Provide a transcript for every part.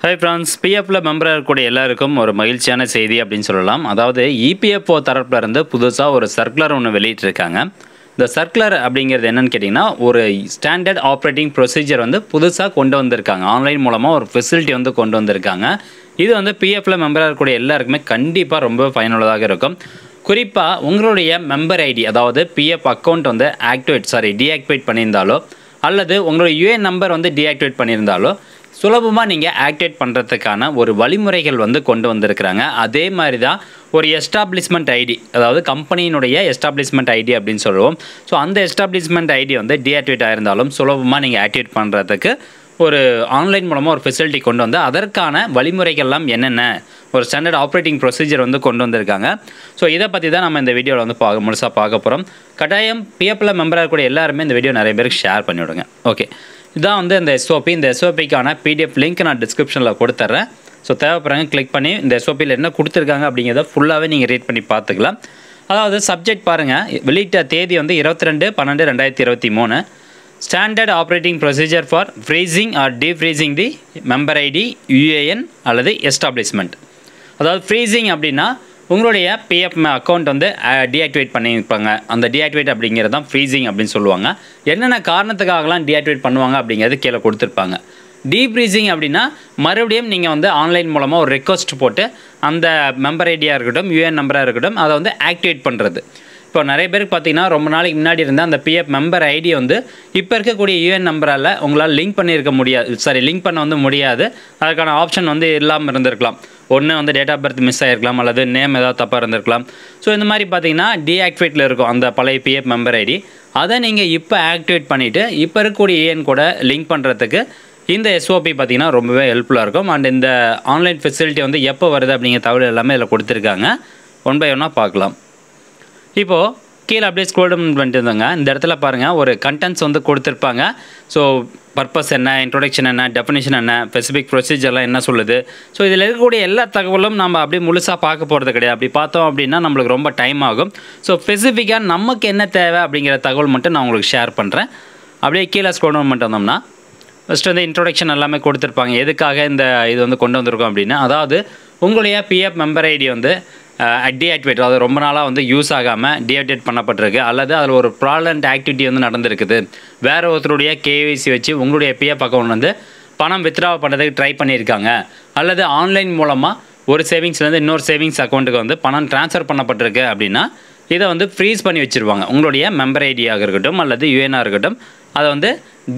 Hi friends, பிஎஃப்ல மெம்பராக இருக்கக்கூடிய எல்லாருக்கும் ஒரு மகிழ்ச்சியான செய்தி அப்படின்னு சொல்லலாம். அதாவது இபிஎஃப்ஓ தரப்புல இருந்து புதுசாக ஒரு சர்க்குலர் ஒன்று வெளியிட்டிருக்காங்க. இந்த சர்க்குலர் அப்படிங்கிறது என்னன்னு கேட்டிங்கன்னா, ஒரு ஸ்டாண்டர்ட் ஆப்ரேட்டிங் ப்ரொசீஜர் வந்து புதுசாக கொண்டு வந்திருக்காங்க. ஆன்லைன் மூலமாக ஒரு ஃபெசிலிட்டி வந்து கொண்டு வந்திருக்காங்க. இது வந்து பிஎஃப்ல மெம்பராக இருக்கக்கூடிய எல்லாருக்குமே கண்டிப்பாக ரொம்ப பயனுள்ளதாக இருக்கும். குறிப்பாக உங்களுடைய மெம்பர் ஐடி, அதாவது பிஎஃப் அக்கௌண்ட் வந்து டீஆக்டிவேட் பண்ணியிருந்தாலோ அல்லது உங்களுடைய யூஏஎன் நம்பர் வந்து டீஆக்டிவேட் பண்ணியிருந்தாலோ சுலபமாக நீங்கள் ஆக்டிவேட் பண்ணுறதுக்கான ஒரு வழிமுறைகள் வந்து கொண்டு வந்திருக்கிறாங்க. அதே மாதிரி தான் ஒரு எஸ்டாப்ளிஷ்மெண்ட் ஐடி, அதாவது கம்பெனியினுடைய எஸ்டாப்ளிஷ்மெண்ட் ஐடி அப்படின்னு சொல்லுவோம். ஸோ அந்த எஸ்டாப்ளிஷ்மெண்ட் ஐடி வந்து டீஆக்டிவேட் ஆயிருந்தாலும் சுலபமாக நீங்கள் ஆக்டிவேட் பண்ணுறதுக்கு ஒரு ஆன்லைன் மூலமாக ஒரு ஃபெசிலிட்டி கொண்டு வந்து அதற்கான வழிமுறைகள்லாம் என்னென்ன ஒரு ஸ்டாண்டர்ட் ஆப்ரேட்டிங் ப்ரொசீஜர் வந்து கொண்டு வந்திருக்காங்க. ஸோ இதை பற்றி தான் நம்ம இந்த வீடியோவில் வந்து முழுசாக பார்க்க போகிறோம். கட்டாயம் பிஎஃப்ல மெம்பராக இருக்கக்கூடிய எல்லாருமே இந்த வீடியோ நிறைய பேருக்கு ஷேர் பண்ணிவிடுங்க. ஓகே, இதான் வந்து இந்த எஸ்ஓபிக்கான பிடிஎஃப் லிங்க் நான் டிஸ்கிரிப்ஷனில் கொடுத்துட்றேன். ஸோ தேவைப்படுறாங்க கிளிக் பண்ணி இந்த எஸ்ஓபியில் என்ன கொடுத்துருக்காங்க அப்படிங்கிறத ஃபுல்லாகவே நீங்கள் ரீட் பண்ணி பார்த்துக்கலாம். அதாவது சப்ஜெக்ட் பாருங்கள், வெளியிட்ட தேதி வந்து 22/12/2023. Standard operating procedure for freezing or defreezing the member ID, UAN அல்லது எஸ்டாப்ளிஷ்மெண்ட். அதாவது ஃப்ரீசிங் அப்படின்னா உங்களுடைய பிஎஃப் அக்கௌண்ட் வந்து டீஆக்டிவேட் பண்ணியிருப்பாங்க. அந்த டீஆக்டிவேட் அப்படிங்கிறது தான் ஃப்ரீசிங் அப்படின்னு சொல்லுவாங்க. என்னென்ன காரணத்துக்காகலாம் டீஆக்டிவேட் பண்ணுவாங்க அப்படிங்கிறது கீழே கொடுத்துருப்பாங்க. டீஃப்ரீசிங் அப்படின்னா மறுபடியும் நீங்கள் வந்து ஆன்லைன் மூலமாக ஒரு ரெக்வஸ்ட் போட்டு அந்த மெம்பர் ஐடியாக இருக்கட்டும், யூஏஎன் நம்பராக இருக்கட்டும், அதை வந்து ஆக்டிவேட் பண்ணுறது. இப்போ நிறைய பேருக்கு பார்த்தீங்கன்னா ரொம்ப நாளைக்கு முன்னாடி இருந்தால் அந்த பிஎஃப் மெம்பர் ஐடி வந்து இப்போ இருக்கக்கூடிய யூஏஎன் நம்பரால் உங்களால் லிங்க் பண்ண வந்து முடியாது. அதுக்கான ஆப்ஷன் வந்து இல்லாமல் இருந்திருக்கலாம். ஒன்று வந்து டேட் ஆஃப் பர்த் மிஸ் ஆகிருக்கலாம், அல்லது நேம் ஏதாவது தப்பாக இருந்திருக்கலாம். ஸோ இந்த மாதிரி பார்த்தீங்கன்னா டீஆக்டிவேட்டில் இருக்கும் அந்த பழைய பிஎஃப் மெம்பர் ஐடி. அதை நீங்கள் இப்போ ஆக்டிவேட் பண்ணிவிட்டு இப்போ இருக்கக்கூடிய யூஏஎன் கூட லிங்க் பண்ணுறதுக்கு இந்த எஸ்ஓபி பார்த்தீங்கன்னா ரொம்பவே ஹெல்ப்ஃபுல்லாக இருக்கும். அண்ட் இந்த ஆன்லைன் ஃபெசிலிட்டி வந்து எப்போ வருது அப்படிங்கிற தகவல் எல்லாமே இதில் கொடுத்துருக்காங்க. ஒன் பை ஒன்னாக பார்க்கலாம். இப்போது கீழே அப்படியே ஸ்க்ரோல் டவுன் பண்ணிட்டு இருந்தாங்க. இந்த இடத்துல பாருங்கள், ஒரு கண்டென்ட்ஸ் வந்து கொடுத்துருப்பாங்க. ஸோ பர்பஸ் என்ன, இன்ட்ரோடக்ஷன் என்ன, டெஃபினேஷன் என்ன, ஸ்பெசிஃபிக் ப்ரொசீஜர்லாம் என்ன சொல்லுது. ஸோ இதில் இருக்கக்கூடிய எல்லா தகவலும் நம்ம அப்படியே முழுசாக பார்க்க போகிறது கிடையாது. அப்படி பார்த்தோம் அப்படின்னா நம்மளுக்கு ரொம்ப டைம் ஆகும். ஸோ ஸ்பெசிஃபிக்காக நமக்கு என்ன தேவை அப்படிங்கிற தகவல் மட்டும் நான் உங்களுக்கு ஷேர் பண்ணுறேன். அப்படியே கீழே ஸ்க்ரோல் டவுன் பண்ணிட்டு வந்தோம்னா ஃபஸ்ட்டு வந்து இன்ட்ரோடக்ஷன் எல்லாமே கொடுத்துருப்பாங்க. எதுக்காக இந்த இது வந்து கொண்டு வந்திருக்கோம் அப்படின்னா, அதாவது உங்களுடைய பிஎஃப் மெம்பர் ஐடி வந்து டீஆக்டிவேட், அதாவது ரொம்ப நாளாக வந்து யூஸ் ஆகாமல் டீஆக்டிவேட் பண்ணப்பட்டிருக்கு, அல்லது அதில் ஒரு ப்ராப்ளண்ட் ஆக்டிவிட்டி வந்து நடந்திருக்குது. வேறு ஒருத்தருடைய கேஒய்சி வச்சு உங்களுடைய பிஎஃப் அக்கௌண்ட் வந்து பணம் வித்ட்ரா பண்ணுறதுக்கு ட்ரை பண்ணியிருக்காங்க, அல்லது ஆன்லைன் மூலமாக ஒரு சேவிங்ஸ்லேருந்து இன்னொரு சேவிங்ஸ் அக்கௌண்ட்டுக்கு வந்து பணம் ட்ரான்ஸ்ஃபர் பண்ணப்பட்டிருக்கு அப்படின்னா இதை வந்து ஃப்ரீஸ் பண்ணி வச்சுருவாங்க. உங்களுடைய மெம்பர் ஐடியாக இருக்கட்டும் அல்லது யூஎனாக இருக்கட்டும், அதை வந்து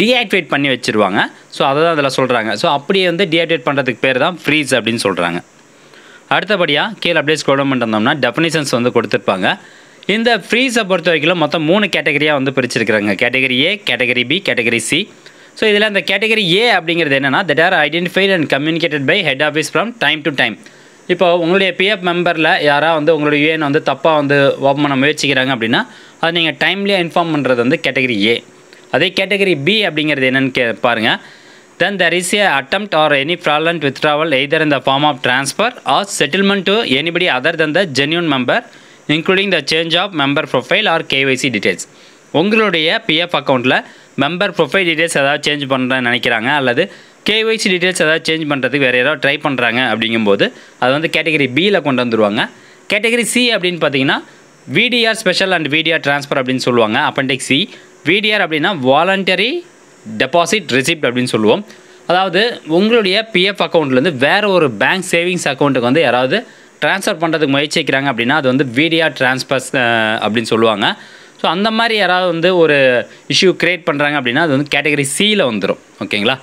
டீஆக்டிவேட் பண்ணி வச்சுருவாங்க. ஸோ அதை தான் அதில் சொல்கிறாங்க. ஸோ அப்படியே வந்து டீஆக்டிவேட் பண்ணுறதுக்கு பேர் தான் ஃப்ரீஸ் அப்படின்னு சொல்கிறாங்க. அடுத்தபடியாக கீழே அப்படியே ஸ்க்ரோல் பண்ணிட்டு வந்தோம்னா டெஃபினிஷன்ஸ் வந்து கொடுத்துருப்பாங்க. இந்த ஃப்ரீஸை பொறுத்த வரைக்கும் மொத்தம் 3 கேட்டகரியாக வந்து பிரிச்சிருக்கிறாங்க. Category A, category B, category C. So இதில் அந்த கேட்டகரி ஏ அப்படிங்கிறது என்னென்னா, that are identified and communicated by head office from time to time. இப்போ உங்களுடைய பிஎஃப் மெம்பரில் யாராவது வந்து உங்களுடைய யூஏஎன் வந்து தப்பாக வந்து ஓப்பன் பண்ண முயற்சிக்கிறாங்க அப்படின்னா அதை நீங்கள் டைம்லியாக இன்ஃபார்ம் பண்ணுறது வந்து கேட்டகரி ஏ. அதே கேட்டகரி பி அப்படிங்கிறது என்னென்னு பாருங்கள். Then there is a attempt or any fraudulent withdrawal either in the form of transfer or settlement to anybody other than the genuine member, including the change of member profile or KYC details. உங்களுடைய PF அக்கௌண்ட்டில் member profile details ஏதாவது change பண்ணுறேன்னு நினைக்கிறாங்க, அல்லது KYC details ஏதாவது change பண்ணுறதுக்கு வேறு ஏதாவது ட்ரை பண்ணுறாங்க அப்படிங்கும்போது அது வந்து கேட்டகரி பியில் கொண்டு வந்துடுவாங்க. கேட்டகரி சி அப்படின்னு பார்த்தீங்கன்னா விடிஆர் ஸ்பெஷல் அண்ட் விடிஆர் ட்ரான்ஸ்ஃபர் அப்படின்னு சொல்லுவாங்க. Appendix C. விடிஆர் அப்படின்னா வாலண்டரி டெபாசிட் ரெசிப்ட் அப்படின்னு சொல்லுவோம். அதாவது உங்களுடைய பிஎஃப் அக்கௌண்ட்லேருந்து வேறு ஒரு பேங்க் சேவிங்ஸ் அக்கௌண்ட்டுக்கு வந்து யாராவது ட்ரான்ஸ்ஃபர் பண்ணுறதுக்கு முயற்சிக்கிறாங்க அப்படின்னா அது வந்து விடிஆர் ட்ரான்ஸ்ஃபர்ஸ் அப்படின்னு சொல்லுவாங்க. ஸோ அந்த மாதிரி யாராவது வந்து ஒரு இஷ்யூ க்ரியேட் பண்ணுறாங்க அப்படின்னா அது வந்து கேட்டகரி சியில் வந்துடும். ஓகேங்களா?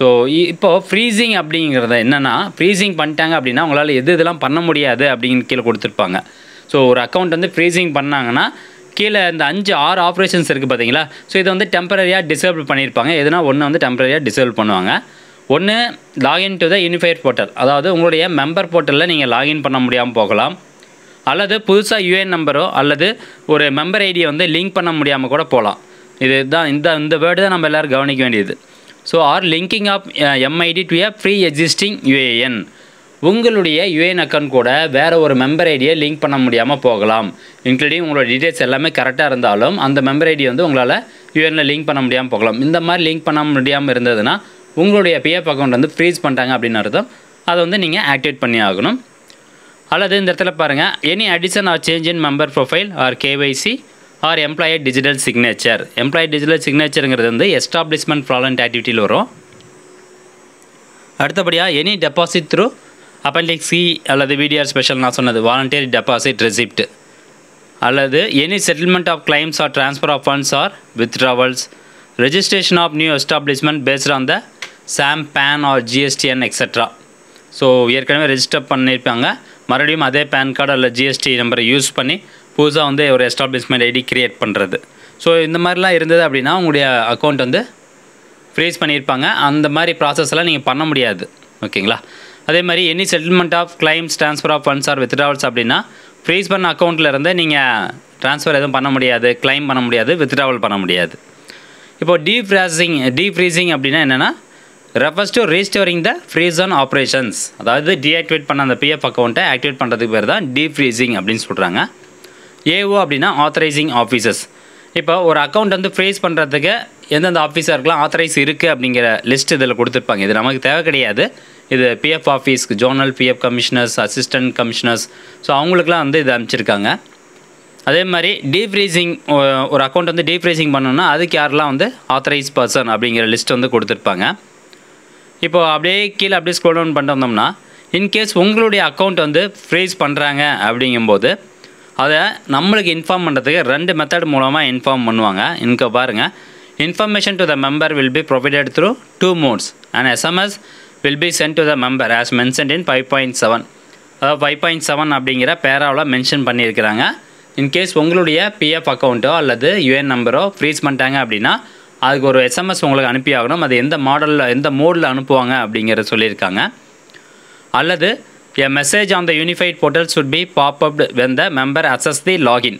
ஸோ இப்போது ஃப்ரீசிங் அப்படிங்கிறது என்னென்னா, ஃப்ரீசிங் பண்ணிட்டாங்க அப்படின்னா உங்களால் இதெல்லாம் பண்ண முடியாது அப்படின்னு கீழே கொடுத்துருப்பாங்க. ஸோ ஒரு அக்கௌண்ட் வந்து ஃப்ரீசிங் பண்ணாங்கன்னா கீழே இந்த 5-6 ஆப்ரேஷன்ஸ் இருக்குது பார்த்தீங்களா. ஸோ இதை வந்து டெம்பரரியாக டிசேபிள் பண்ணியிருப்பாங்க. எதுனா ஒன்று வந்து டெம்பரரியாக டிசேபிள் பண்ணுவாங்க. ஒன்று login to the unified portal, அதாவது உங்களுடைய மெம்பர் போர்ட்டலில் நீங்கள் லாகின் பண்ண முடியாமல் போகலாம், அல்லது புதுசாக யூஏஎன் நம்பரோ அல்லது ஒரு மெம்பர் ஐடியை வந்து லிங்க் பண்ண முடியாமல் கூட போகலாம். இதுதான் இந்த வேர்டு தான் நம்ம எல்லோரும் கவனிக்க வேண்டியது. So are linking of MID to a pre existing UAN. உங்களுடைய யூஏஎன் அக்கௌண்ட் கூட வேறு ஒரு மெம்பர் ஐடியை லிங்க் பண்ண முடியாமல் போகலாம். இன்க்ளூடிங் உங்களோட டீட்டெயில்ஸ் எல்லாமே கரெக்டாக இருந்தாலும் அந்த மெம்பர் ஐடி வந்து உங்களால் யூஏஎனில் லிங்க் பண்ண முடியாமல் போகலாம். இந்த மாதிரி லிங்க் பண்ண முடியாமல் இருந்ததுன்னா உங்களுடைய பிஎஃப் அக்கௌண்ட் வந்து ஃப்ரீஸ் பண்ணிட்டாங்க அப்படின்னு அர்த்தம். அதை வந்து நீங்கள் ஆக்டிவேட் பண்ணி ஆகணும். அல்லது இந்த இடத்துல பாருங்கள், any addition or change in member profile or KYC or employee digital signature. Employee digital சிக்னேச்சருங்கிறது வந்து எஸ்டாப்ளிஷ்மெண்ட் ஃப்ராட்லண்ட் ஆக்டிவிட்டியில் வரும். அடுத்தபடியாக any deposit through appendix C அல்லது விடிஆர் ஸ்பெஷல் நான் சொன்னது வாலண்டியர் டெபாசிட் ரெசிப்ட், அல்லது any settlement of claims or transfer of funds or withdrawals, registration of new establishment based on the same PAN or GSTN etcetera. So ஏற்கனவே register பண்ணியிருப்பாங்க, மறுபடியும் அதே PAN card அல்ல GST நம்பரை use பண்ணி புதுசாக வந்து ஒரு எஸ்டாப்ளிஷ்மெண்ட் ஐடி க்ரியேட் பண்ணுறது. ஸோ இந்த மாதிரிலாம் இருந்தது அப்படின்னா உங்களுடைய அக்கௌண்ட் வந்து ஃப்ரீஸ் பண்ணியிருப்பாங்க. அந்த மாதிரி ப்ராசஸ்லாம் நீங்கள் பண்ண முடியாது. ஓகேங்களா? அதே மாதிரி any settlement of claims transfer of funds or withdrawals அப்படின்னா ஃப்ரீஸ் பண்ண அக்கௌண்ட்டில் இருந்து நீங்கள் ட்ரான்ஸ்ஃபர் எதுவும் பண்ண முடியாது, கிளைம் பண்ண முடியாது, வித்ட்ராவல் பண்ண முடியாது. இப்போது டீஃப்ரீசிங் அப்படின்னா என்னென்னா refers to restoring the frozen operations. அதாவது டீஆக்டிவேட் பண்ண அந்த பிஎஃப் அக்கௌண்ட்டை ஆக்டிவேட் பண்ணுறதுக்கு பேர் தான் டீஃப்ரீசிங் அப்படின்னு சொல்கிறாங்க. ஏஓ அப்படின்னா ஆத்தரைசிங் ஆஃபீஸர்ஸ். இப்போ ஒரு அக்கௌண்ட் வந்து ஃப்ரீஸ் பண்ணுறதுக்கு எந்தெந்த ஆஃபீஸருக்குலாம் ஆத்தரைஸ் இருக்குது அப்படிங்கிற லிஸ்ட் இதில் கொடுத்துருப்பாங்க. இது நமக்கு தேவை கிடையாது. இது பிஎஃப் ஆஃபீஸ்க்கு zonal PF commissioners, assistant commissioners, so அவங்களுக்குலாம் வந்து இது அனுப்பிச்சிருக்காங்க. அதே மாதிரி டீஃப்ரீசிங், ஒரு அக்கௌண்ட் வந்து டீஃப்ரீசிங் பண்ணணுன்னா அதுக்கு யாரெல்லாம் வந்து ஆத்தரைஸ் பர்சன் அப்படிங்கிற லிஸ்ட் வந்து கொடுத்துருப்பாங்க. இப்போது அப்படியே கீழே அப்படியே ஸ்க்ரோல் டவுன் பண்ணிட்டு வந்தோம்னா இன்கேஸ் உங்களுடைய அக்கௌண்ட் வந்து ஃப்ரீஸ் பண்ணுறாங்க அப்படிங்கும்போது அதை நம்மளுக்கு இன்ஃபார்ம் பண்ணுறதுக்கு 2 மெத்தட் மூலமாக இன்ஃபார்ம் பண்ணுவாங்க. இங்கே பாருங்கள், information to the member will be provided through 2 modes. And SMS will be sent to the member as mentioned இன் 5.7. அதாவது 5.7 அப்படிங்கிற பேராவில் மென்ஷன் பண்ணியிருக்கிறாங்க. இன்கேஸ் உங்களுடைய பிஎஃப் அக்கௌண்ட்டோ அல்லது யூஏஎன் நம்பரோ ஃப்ரீஸ் பண்ணிட்டாங்க அப்படின்னா அதுக்கு ஒரு எஸ்எம்எஸ் உங்களுக்கு அனுப்பி ஆகணும். அது எந்த மாடலில் எந்த மோடில் அனுப்புவாங்க அப்படிங்கிறத சொல்லியிருக்காங்க. அல்லது a message on the unified portal should be pop-up when the member access the login.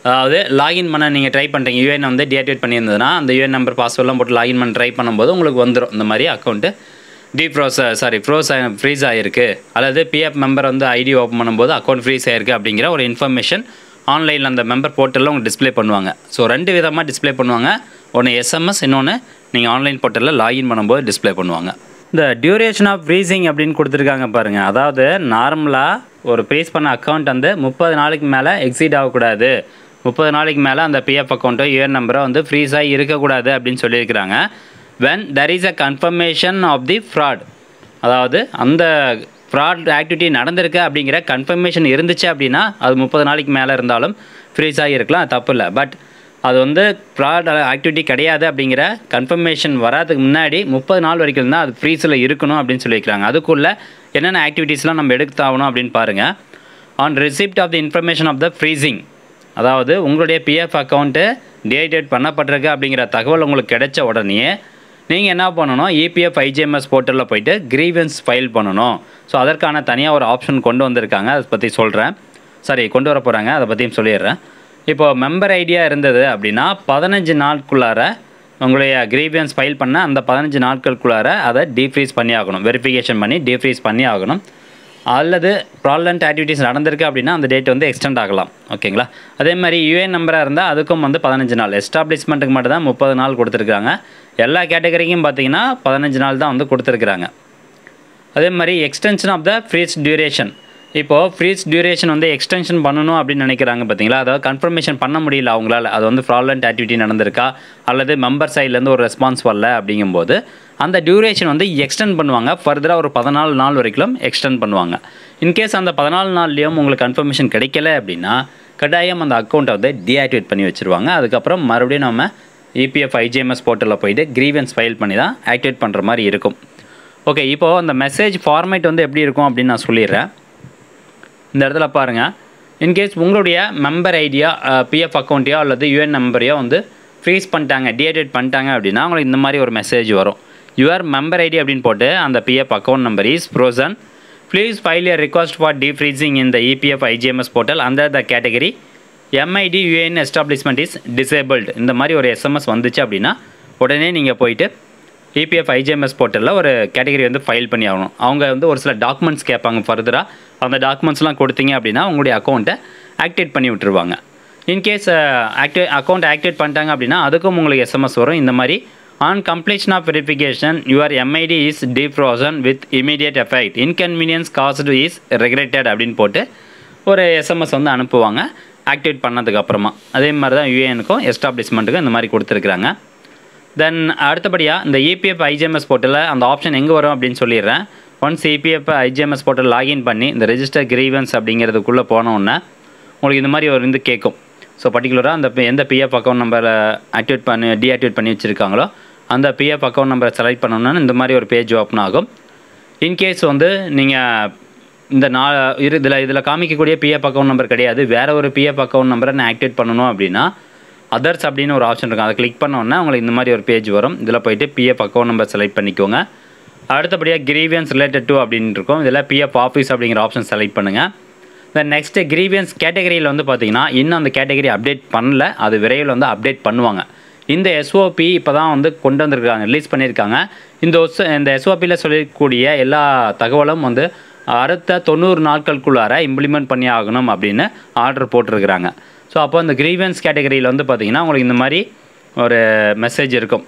அதாவது லாகின் பண்ண நீங்கள் ட்ரை பண்ணுறீங்க, யூஏஎன் வந்து டீஆக்டிவேட் பண்ணியிருந்ததுன்னா அந்த யூஏஎன் நம்பர் பாஸ்வேர்டெலாம் போட்டு லாகின் பண்ண ட்ரை பண்ணும்போது உங்களுக்கு வந்துடும் இந்த மாதிரி அக்கௌண்ட்டு ஃப்ரீஸ் ஆகிருக்கு, அல்லது பிஎஃப் மெம்பர் வந்து ஐடி ஓப்பன் பண்ணும்போது அக்கௌண்ட் ஃப்ரீஸ் ஆகிருக்கு அப்படிங்கிற ஒரு இன்ஃபர்மேஷன் ஆன்லைனில் அந்த மெம்பர் போர்ட்டலில் உங்களுக்கு டிஸ்ப்ளே பண்ணுவாங்க. ஸோ 2 விதமாக டிஸ்ப்ளே பண்ணுவாங்க. ஒன்று எஸ்எம்எஸ், இன்னொன்று நீங்கள் ஆன்லைன் போர்ட்டலில் லாகின் பண்ணும்போது டிஸ்ப்ளே பண்ணுவாங்க. இந்த டியூரேஷன் ஆஃப் ஃப்ரீசிங் அப்படின்னு கொடுத்துருக்காங்க பாருங்கள். அதாவது நார்மலாக ஒரு ஃப்ரீஸ் பண்ண அக்கௌண்ட் வந்து 30 நாளைக்கு மேலே எக்ஸீட் ஆகக்கூடாது, 30 நாளைக்கு மேலே அந்த பிஎஃப் அக்கௌண்ட்டோ யூஏஎன் நம்பரோ வந்து ஃப்ரீஸ் ஆகி இருக்கக்கூடாது அப்படின்னு சொல்லியிருக்கிறாங்க. when there is a confirmation of the fraud, அதாவது அந்த ஃப்ராட் ஆக்டிவிட்டி நடந்திருக்கு அப்படிங்கிற கன்ஃபர்மேஷன் இருந்துச்சு அப்படின்னா அது 30 நாளைக்கு மேலே இருந்தாலும் ஃப்ரீஸ் ஆகி இருக்கலாம், அது தப்பு இல்லை. பட் அது வந்து ஃப்ராட் ஆக்டிவிட்டி கிடையாது அப்படிங்கிற கன்ஃபர்மேஷன் வராதுக்கு முன்னாடி 30 நாள் வரைக்கும் தான் அது ஃப்ரீஸில் இருக்கணும் அப்படின்னு சொல்லியிருக்கிறாங்க. அதுக்குள்ளே என்னென்ன ஆக்டிவிட்டீஸ்லாம் நம்ம எடுத்தாகணும் அப்படின்னு பாருங்கள். On receipt of the information of the freezing, அதாவது உங்களுடைய பிஎஃப் அக்கௌண்ட்டு டீஆக்டிவேட் பண்ணப்பட்டிருக்கு அப்படிங்கிற தகவல் உங்களுக்கு கிடைச்ச உடனே நீங்கள் என்ன பண்ணணும், இபிஎஃப் ஐஜிஎம்எஸ் போர்ட்டலில் போய்ட்டு கிரீவன்ஸ் ஃபைல் பண்ணணும். ஸோ அதற்கான தனியாக ஒரு ஆப்ஷன் கொண்டு வந்திருக்காங்க, அதை பற்றி சொல்கிறேன். கொண்டு வர போகிறாங்க, அதை பற்றியும் சொல்லிடுறேன். இப்போது மெம்பர் ஐடியா இருந்தது அப்படின்னா 15 நாட்குள்ளார உங்களுடைய கிரீவியன்ஸ் ஃபைல் பண்ண அந்த 15 நாட்களுக்குள்ளார அதை டீஃப்ரீஸ் பண்ணி ஆகணும், வெரிஃபிகேஷன் பண்ணி டீஃப்ரீஸ் பண்ணி ஆகணும். அல்லது ஃப்ராட்லண்ட் ஆக்டிவிட்டீஸ் நடந்திருக்கு அப்படின்னா அந்த டேட் வந்து எக்ஸ்டெண்ட் ஆகலாம். ஓகேங்களா? அதே மாதிரி யூஏஎன் நம்பராக இருந்தால் அதுக்கும் வந்து 15 நாள், எஸ்டாப்ளிஷ்மெண்ட்டுக்கு மட்டும் தான் 30 நாள் கொடுத்துருக்காங்க. எல்லா கேட்டகரிக்கும் பார்த்தீங்கன்னா 15 நாள் தான் வந்து கொடுத்துருக்குறாங்க. அதே மாதிரி extension of the freeze duration, இப்போது ஃப்ரீஸ் டியூரேஷன் வந்து எக்ஸ்டென்ஷன் பண்ணணும் அப்படின்னு நினைக்கிறாங்க பார்த்தீங்களா, அதாவது கன்ஃபர்மேஷன் பண்ண முடியல அவங்களால, அது வந்து ஃப்ராட்லண்ட் ஆக்டிவிட்டி நடந்திருக்கா அல்லது மெம்பர் சைட்லேருந்து ஒரு ரெஸ்பான்ஸ் வரல அப்படிங்கும்போது அந்த டியூரேஷன் வந்து எக்ஸ்டெண்ட் பண்ணுவாங்க. ஃபர்தராக ஒரு 14 நாள் வரைக்கும் எக்ஸ்டெண்ட் பண்ணுவாங்க. இன்கேஸ் அந்த 14 நாள்லேயும் உங்களுக்கு கன்ஃபர்மேஷன் கிடைக்கல அப்படின்னா கட்டாயம் அந்த அக்கௌண்ட்டை வந்து டீஆக்டிவேட் பண்ணி வச்சுருவாங்க. அதுக்கப்புறம் மறுபடியும் நம்ம இபிஎஃப் ஐஜிஎம்எஸ் போர்ட்டலில் போய்ட்டு கிரீவன்ஸ் ஃபைல் பண்ணி தான் ஆக்டிவேட் பண்ணுற மாதிரி இருக்கும். ஓகே, இப்போது அந்த மெசேஜ் ஃபார்மேட் வந்து எப்படி இருக்கும் அப்படின்னு நான் சொல்லிடுறேன். இந்த இடத்துல பாருங்கள், இன்கேஸ் உங்களுடைய மெம்பர் ஐடியா பிஎஃப் அக்கௌண்ட்டையோ அல்லது யூஎன் நம்பரையோ வந்து ஃப்ரீஸ் பண்ணிட்டாங்க, டீஆக்டிவேட் பண்ணிட்டாங்க அப்படின்னா உங்களுக்கு இந்த மாதிரி ஒரு மெசேஜ் வரும். யுவர் மெம்பர் ஐடி அப்படின்னு போட்டு அந்த PF account number is frozen, please file a request for defreezing in the EPF IGMS portal under the category MID UN establishment is disabled. இந்த மாதிரி ஒரு எஸ்எம்எஸ் வந்துச்சு அப்படின்னா உடனே நீங்கள் போயிட்டு இபிஎஃப் ஐஜிஎம்எஸ் போர்ட்டலில் ஒரு கேட்டகரி வந்து ஃபைல் பண்ணி ஆகணும். அவங்க வந்து ஒரு சில டாக்குமெண்ட்ஸ் கேட்பாங்க. ஃபர்தராக அந்த டாக்குமெண்ட்ஸ்லாம் கொடுத்தீங்க அப்படின்னா உங்களுடைய அக்கௌண்ட்டை ஆக்டிவேட் பண்ணி விட்டுருவாங்க. இன்கேஸ் அக்கௌண்ட் ஆக்டிவேட் பண்ணிட்டாங்க அப்படின்னா அதுக்கும் உங்களுக்கு எஸ்எம்எஸ் வரும். இந்த மாதிரி on completion of verification your MID is defrozen with immediate effect. Inconvenience caused is regretted அப்படின்னு போட்டு ஒரு எஸ்எம்எஸ் வந்து அனுப்புவாங்க ஆக்டிவேட் பண்ணதுக்கப்புறமா. அதே மாதிரி தான் யூஏஎனுக்கும் எஸ்டாப்ளிஷ்மெண்ட்டுக்கும் இந்த மாதிரி கொடுத்துருக்குறாங்க. தென் அடுத்தபடியாக இந்த இபிஎஃப் ஐஜிஎம்எஸ் போர்ட்டலில் அந்த ஆப்ஷன் எங்கே வரும் அப்படின்னு சொல்லிடுறேன். Once EPF IGMS portal login பண்ணி இந்த ரெஜிஸ்டர் கிரீவன்ஸ் அப்படிங்கிறதுக்குள்ளே போனோன்னே உங்களுக்கு இந்த மாதிரி ஒரு வந்து கேட்கும். ஸோ பர்டிகுலராக அந்த எந்த பிஎஃப் அக்கௌண்ட் நம்பரை ஆக்டிவேட் பண்ணி டீஆக்டிவேட் பண்ணி வச்சுருக்காங்களோ அந்த பிஎஃப் அக்கௌண்ட் நம்பரை செலக்ட் பண்ணணுன்னா இந்த மாதிரி ஒரு பேஜ் ஓப்பன் ஆகும். இன்கேஸ் வந்து நீங்கள் இந்த இதில் காமிக்கக்கூடிய பிஎஃப் அக்கௌண்ட் நம்பர் கிடையாது, வேறு ஒரு பிஎஃப் அக்கௌண்ட் நம்பரை நான் ஆக்டிவேட் பண்ணணும் அப்படின்னா அதர்ஸ் அப்படின்னு ஒரு ஆப்ஷன் இருக்கும். அதை கிளிக் பண்ணோன்னா உங்களுக்கு இந்த மாதிரி ஒரு பேஜ் வரும். இதில் போய்ட்டு பிஎஃப் அக்கௌண்ட் நம்பர் செலக்ட் பண்ணிக்கோங்க. அடுத்தபடியாக கிரீவியன்ஸ் ரிலேட்டட் டு அப்படின்னு இருக்கும். இதில் பிஎஃப் ஆஃபீஸ் அப்படிங்கிற ஆப்ஷன் செலக்ட் பண்ணுங்கள். தென் நெக்ஸ்ட்டு கிரீவியன்ஸ் கேட்டகரியில் வந்து பார்த்தீங்கன்னா இன்னும் அந்த கேட்டகரி அப்டேட் பண்ணல, அது விரைவில் வந்து அப்டேட் பண்ணுவாங்க. இந்த எஸ்ஓபி இப்போ தான் வந்து கொண்டு வந்திருக்காங்க, ரிலீஸ் பண்ணியிருக்காங்க. இந்த எஸ்ஓபியில் சொல்லக்கூடிய எல்லா தகவலும் வந்து அடுத்த 90 நாட்களுக்குள்ளார இம்ப்ளிமெண்ட் பண்ணி ஆகணும் அப்படின்னு ஆர்டர் போட்டிருக்கிறாங்க. ஸோ அப்போ அந்த கிரீவன்ஸ் கேட்டகரியில் வந்து பார்த்திங்கன்னா உங்களுக்கு இந்த மாதிரி ஒரு மெசேஜ் இருக்கும்.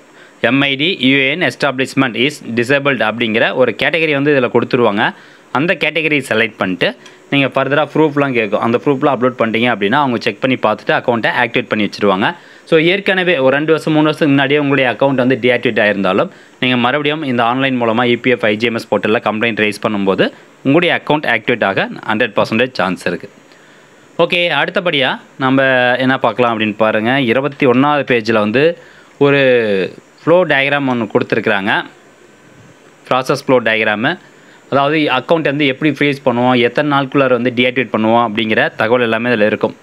MIT UAN establishment is disabled அப்படிங்கிற ஒரு கேட்டகரி வந்து இதில் கொடுத்துருவாங்க. அந்த கேட்டகரி செலக்ட் பண்ணிட்டு நீங்கள் ஃபர்தராக ப்ரூஃப்லாம் கேட்கும். அந்த ப்ரூஃப்லாம் அப்லோட் பண்ணிட்டீங்க அப்படின்னா அவங்க செக் பண்ணி பார்த்துட்டு அக்கௌண்ட்டை ஆக்டிவேட் பண்ணி வச்சுருவாங்க. ஸோ ஏற்கனவே ஒரு 2 வருஷம் 3 வருஷத்துக்கு முன்னாடியே உங்களுடைய அக்கௌண்ட் வந்து டீஆக்டிவேட் ஆகிருந்தாலும் நீங்கள் மறுபடியும் இந்த ஆன்லைன் மூலமாக இபிஎஃப் ஐஜிஎம்எஸ் போர்ட்டலில் கம்ப்ளைண்ட் ரைஸ் பண்ணும்போது உங்களுடைய அக்கௌண்ட் ஆக்டிவேட் ஆக 100% சான்ஸ் இருக்குது. ஓகே, அடுத்தபடியாக நம்ம என்ன பார்க்கலாம் அப்படின்னு பாருங்கள். 21வது பேஜில் வந்து ஒரு ஃப்ளோ டயக்ராம் ஒன்று கொடுத்துருக்குறாங்க. ப்ராசஸ் ஃப்ளோ டயக்ராமு, அதாவது அக்கௌண்ட் வந்து எப்படி ஃப்ரீஸ் பண்ணுவோம், எத்தனை நாளுக்குள்ளார வந்து டீஆக்டிவேட் பண்ணுவோம் அப்படிங்கிற தகவல் எல்லாமே இதில் இருக்கும்.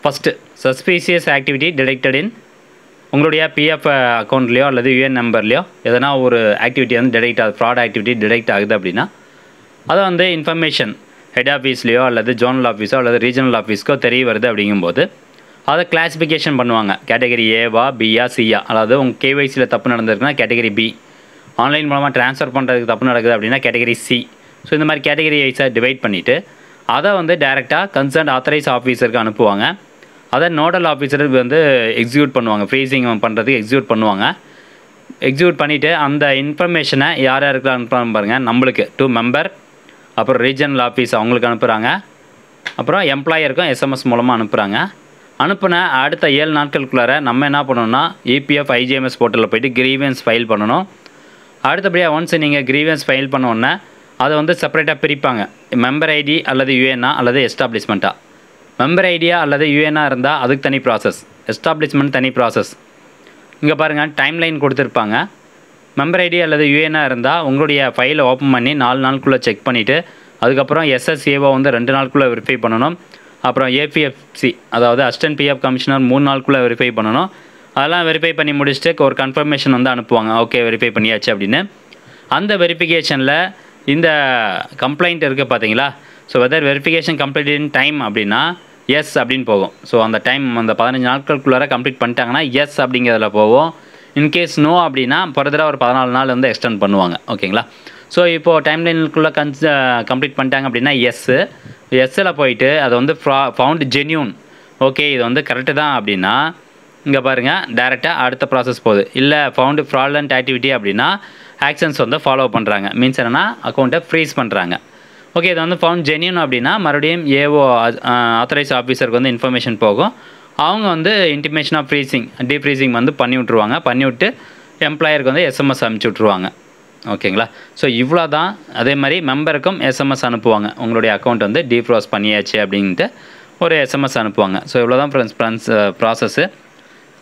ஃபஸ்ட்டு சஸ்பீசியஸ் ஆக்டிவிட்டி டிடெக்டட் இன் உங்களுடைய பிஎஃப் அக்கௌண்ட்லேயோ அல்லது யூஎன் நம்பர்லேயோ எதனா ஒரு ஆக்டிவிட்டி வந்து டிடெக்ட் ஆகுது, ஃப்ராட் ஆக்டிவிட்டி டிடெக்ட் ஆகுது அப்படின்னா அதை வந்து இன்ஃபர்மேஷன் ஹெட் ஆஃபீஸ்லேயோ அல்லது ஜோனல் ஆஃபீஸோ அல்லது ரீஜனல் ஆஃபீஸ்க்கோ தெரிய வருது அப்படிங்கும்போது அதை கிளாஸிஃபிகேஷன் பண்ணுவாங்க. கேட்டகரி ஏவா பியா சியா, அதாவது உங்கள் கேஒய்சியில் தப்பு நடந்திருக்குன்னா கேட்டகரி பி, ஆன்லைன் மூலமாக ட்ரான்ஸ்ஃபர் பண்ணுறதுக்கு தப்பு நடக்குது அப்படின்னா கேட்டகரி சி. ஸோ இந்த மாதிரி கேட்டகரி வைஸாக டிவைட் பண்ணிவிட்டு அதை வந்து டைரெக்டாக கன்சர்ன் ஆத்தரைஸ் ஆஃபீஸருக்கு அனுப்புவாங்க. அதை நோடல் ஆஃபீஸருக்கு வந்து எக்ஸிக்யூட் பண்ணுவாங்க, ஃப்ரீசிங் பண்ணுறதுக்கு எக்ஸிக்யூட் பண்ணுவாங்க. எக்ஸிக்யூட் பண்ணிவிட்டு அந்த இன்ஃபர்மேஷனை யார் யாருக்கு அனுப்புகிறாங்க பாருங்கள். நம்மளுக்கு 2 மெம்பர், அப்புறம் ரீஜனல் ஆஃபீஸ் அவங்களுக்கு அனுப்புகிறாங்க, அப்புறம் எம்ப்ளாயருக்கும் எஸ்எம்எஸ் மூலமாக அனுப்புகிறாங்க. அனுப்பின அடுத்த 7 நாட்களுக்குள்ளார நம்ம என்ன பண்ணணும்னா இபிஎஃப் ஐஜிஎம்எஸ் போர்ட்டலில் போய்ட்டு கிரீவன்ஸ் ஃபைல் பண்ணணும். அடுத்தபடியாக ஒன்ஸ் நீங்கள் கிரீவன்ஸ் ஃபைல் பண்ணோன்னே அதை வந்து செப்பரேட்டாக பிரிப்பாங்க. மெம்பர் ஐடி அல்லது யூஎன்ஆ அல்லது எஸ்டாப்ளிஷ்மெண்ட்டாக. மெம்பர் ஐடியா அல்லது யூஎன்ஆ இருந்தால் அதுக்கு தனி ப்ராசஸ், எஸ்டாப்ளிஷ்மெண்ட் தனி ப்ராசஸ். இங்கே பாருங்கள் டைம்லைன் கொடுத்துருப்பாங்க. மெம்பர் ஐடி அல்லது யூஎன்ஆ இருந்தால் உங்களுடைய ஃபைலை ஓப்பன் பண்ணி 4 நாளுக்குள்ளே செக் பண்ணிவிட்டு அதுக்கப்புறம் எஸ்எஸ்ஏஓ வந்து 2 நாளுக்குள்ளே வெரிஃபை பண்ணணும். அப்புறம் ஏபிஎஃப்சி அதாவது அசிஸ்டன்ட் பிஎஃப் கமிஷனர் 3 நாளுக்குள்ளே வெரிஃபை பண்ணணும். அதெல்லாம் வெரிஃபை பண்ணி முடிச்சுட்டு ஒரு கன்ஃபர்மேஷன் வந்து அனுப்புவாங்க, ஓகே வெரிஃபை பண்ணியாச்சு அப்படின்னு. அந்த வெரிஃபிகேஷனில் இந்த கம்ப்ளைண்ட் இருக்குது பார்த்தீங்களா. So whether verification complete in time அப்படின்னா எஸ் அப்படின்னு போகும். ஸோ அந்த டைம் அந்த 15 நாட்களுக்குள்ளார கம்ப்ளீட் பண்ணிட்டாங்கன்னா எஸ் அப்படிங்கிறதுல போகும். இன்கேஸ் நோ அப்படின்னா ஃபர்தராக ஒரு 14 நாள் வந்து எக்ஸ்டெண்ட் பண்ணுவாங்க. ஓகேங்களா. ஸோ இப்போது டைம் லைனுக்குள்ளே கம்ப்ளீட் பண்ணிட்டாங்க அப்படின்னா எஸ்ஸில் போயிட்டு அதை வந்து ஃபவுண்ட் ஜென்யூன், ஓகே இது வந்து கரெக்டு தான் அப்படின்னா இங்கே பாருங்கள் டைரெக்டாக அடுத்த ப்ராசஸ் போகுது. இல்லை ஃபவுண்டு ஃப்ராட்லண்ட் ஆக்டிவிட்டி அப்படின்னா ஆக்ஷன்ஸ் வந்து ஃபாலோ பண்ணுறாங்க. மீன்ஸ் என்னென்னா அக்கௌண்ட்டை ஃப்ரீஸ் பண்ணுறாங்க. ஓகே இது வந்து ஃபவுண்ட் ஜென்யூன் அப்படின்னா மறுபடியும் ஏஓ ஆத்தரைஸ் ஆஃபீஸருக்கு வந்து இன்ஃபர்மேஷன் போகும். அவங்க வந்து இன்டிமேஷன் ஆஃப் ஃப்ரீசிங் டீஃப்ரீசிங் வந்து பண்ணி விட்ருவாங்க. பண்ணிவிட்டு எம்ப்ளாயருக்கு வந்து எஸ்எம்எஸ் அனுப்பிச்சி விட்ருவாங்க. ஓகேங்களா. ஸோ இவ்வளோ தான். அதே மாதிரி மெம்பருக்கும் எஸ்எம்எஸ் அனுப்புவாங்க, உங்களுடைய அக்கௌண்ட் வந்து டீஃப்ரோஸ் பண்ணியாச்சு அப்படின்ட்டு ஒரு எஸ்எம்எஸ் அனுப்புவாங்க. ஸோ இவ்வளோ தான் ஃப்ரெண்ட்ஸ் ப்ராசஸ்ஸு.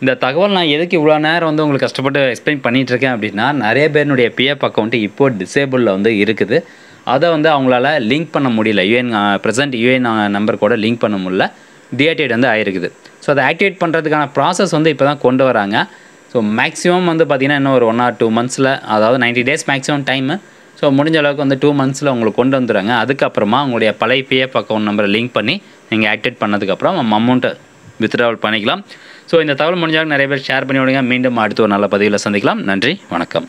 இந்த தகவல் நான் எதுக்கு இவ்வளோ நேரம் வந்து உங்களுக்கு கஷ்டப்பட்டு எக்ஸ்பிளைன் பண்ணிகிட்ருக்கேன் அப்படின்னா நிறைய பேருனுடைய பிஎஃப் அக்கௌண்ட்டு இப்போது டிசேபிளில் வந்து இருக்குது. அதை வந்து அவங்களால லிங்க் பண்ண முடியல, ப்ரெசென்ட் யூஎன் நம்பர் கூட லிங்க் பண்ண முடியல, டீஆக்டிவேட் வந்து ஆகிருக்குது. ஸோ அதை ஆக்டிவேட் பண்ணுறதுக்கான ப்ராசஸ் வந்து இப்போ தான் கொண்டு வராங்க. ஸோ மேக்ஸிமம் வந்து பார்த்திங்கன்னா இன்னும் ஒரு 1 or 2 monthஸில், அதாவது 90 days மேக்ஸிமம் டைமு. ஸோ முடிஞ்ச அளவுக்கு வந்து 2 monthஸில் உங்களுக்கு கொண்டு வந்துடுறாங்க. அதுக்கப்புறமா உங்களுடைய பழைய பிஎஃப் அக்கௌண்ட் நம்பரை லிங்க் பண்ணி நீங்கள் ஆக்டிவேட் பண்ணதுக்கப்புறம் அமௌண்ட்டை வித்ட்ராவல் பண்ணிக்கலாம். ஸோ இந்த தகவல் முடிஞ்சாலும் நிறைய பேர் ஷேர் பண்ணி விடுங்க. மீண்டும் அடுத்த ஒரு நல்ல பதிவில் சந்திக்கலாம். நன்றி, வணக்கம்.